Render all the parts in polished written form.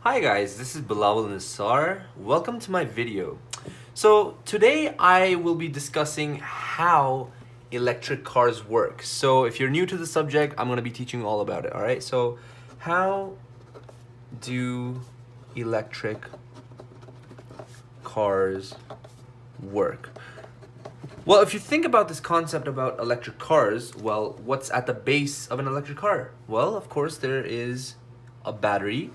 Hi guys, this is Bilal Nisar. Welcome to my video. So today I will be discussing how electric cars work. So if you're new to the subject, I'm going to be teaching you all about it, all right? So how do electric cars work? Well, if you think about this concept about electric cars, well, what's at the base of an electric car? Well, of course, there is a battery,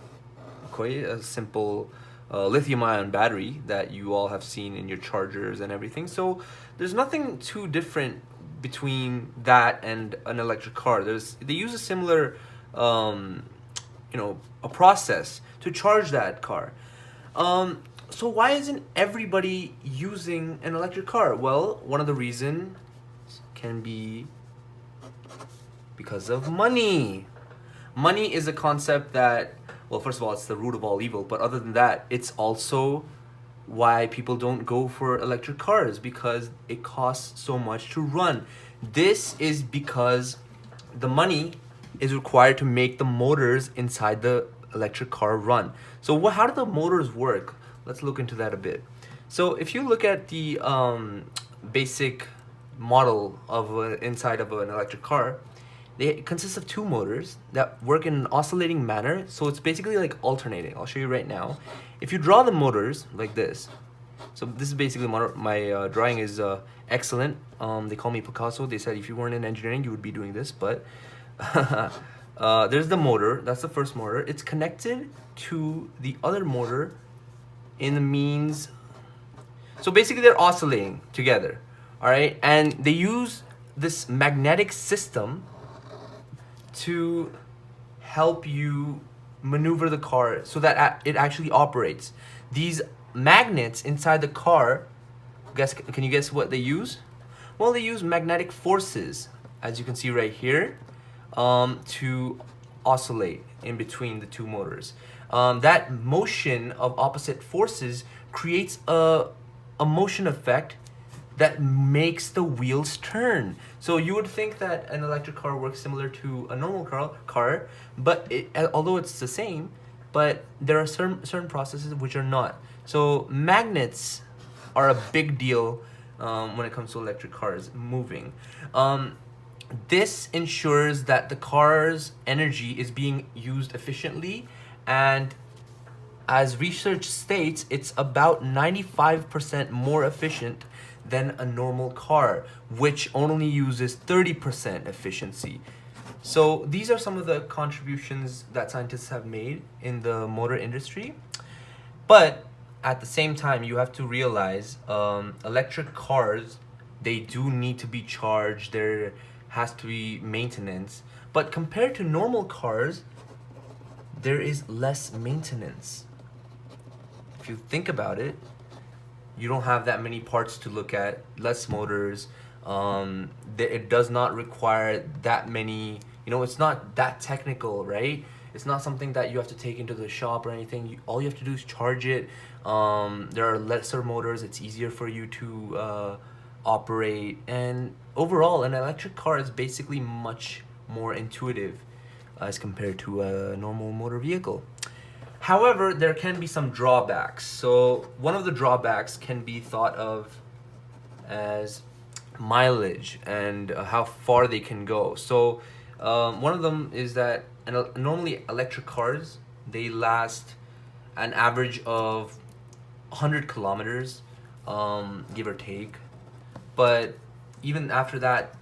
okay, a simple lithium-ion battery that you all have seen in your chargers and everything. So there's nothing too different between that and an electric car. They use a similar, um, a process to charge that car. So why isn't everybody using an electric car? Well, one of the reasons can be because of money. Money is a concept that, well, first of all, it's the root of all evil, but other than that, it's also why people don't go for electric cars because it costs so much to run. This is because the money is required to make the motors inside the electric car run. So how do the motors work? Let's look into that a bit. So if you look at the basic model of inside of an electric car, they consist of two motors that work in an oscillating manner. So it's basically like alternating. I'll show you right now. If you draw the motors like this, so this is basically my drawing is excellent. They call me Picasso. They said if you weren't in engineering, you would be doing this. But there's the motor. That's the first motor. It's connected to the other motor in the means. So basically, they're oscillating together. All right, and they use this magnetic system to help you maneuver the car so that it actually operates. These magnets inside the car, can you guess what they use? Well, they use magnetic forces, as you can see right here, to oscillate in between the two motors. That motion of opposite forces creates a motion effect that makes the wheels turn. So you would think that an electric car works similar to a normal car, but although it's the same, but there are certain processes which are not. So magnets are a big deal when it comes to electric cars moving. This ensures that the car's energy is being used efficiently, and as research states, it's about 95% more efficient than a normal car, which only uses 30% efficiency. So these are some of the contributions that scientists have made in the motor industry. But at the same time, you have to realize electric cars, they do need to be charged. There has to be maintenance. But compared to normal cars, there is less maintenance. If you think about it, you don't have that many parts to look at, less motors. It does not require that many, it's not that technical, right? It's not something that you have to take into the shop or anything. All you have to do is charge it. There are lesser motors. It's easier for you to operate. And overall, an electric car is basically much more intuitive as compared to a normal motor vehicle. However, there can be some drawbacks. So one of the drawbacks can be thought of as mileage and how far they can go. So one of them is that normally electric cars, they last an average of 100 kilometers, give or take. But even after that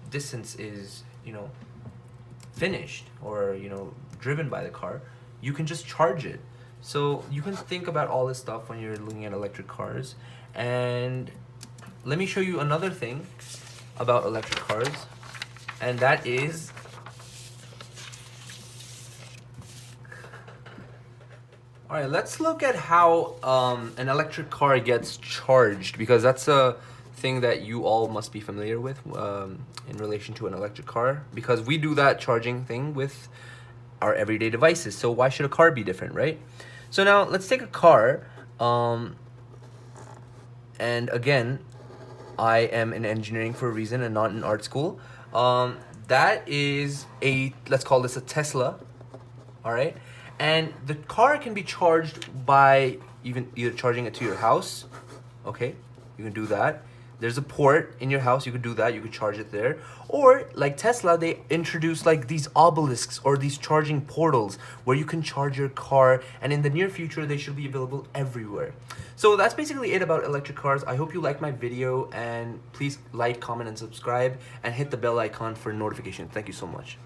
distance is, finished or, driven by the car, you can just charge it. So you can think about all this stuff when you're looking at electric cars. And let me show you another thing about electric cars, and that is all right, let's look at how an electric car gets charged, because that's a thing that you all must be familiar with in relation to an electric car, because we do that charging thing with our everyday devices. So why should a car be different, right? So now let's take a car. And again, I am in engineering for a reason and not in art school. That is let's call this a Tesla, all right? And the car can be charged by either charging it to your house. Okay, you can do that. There's a port in your house, you could do that, you could charge it there. Or like Tesla, they introduce like these obelisks or these charging portals where you can charge your car, and in the near future they should be available everywhere. So that's basically it about electric cars. I hope you liked my video, and please like, comment, and subscribe, and hit the bell icon for notification. Thank you so much.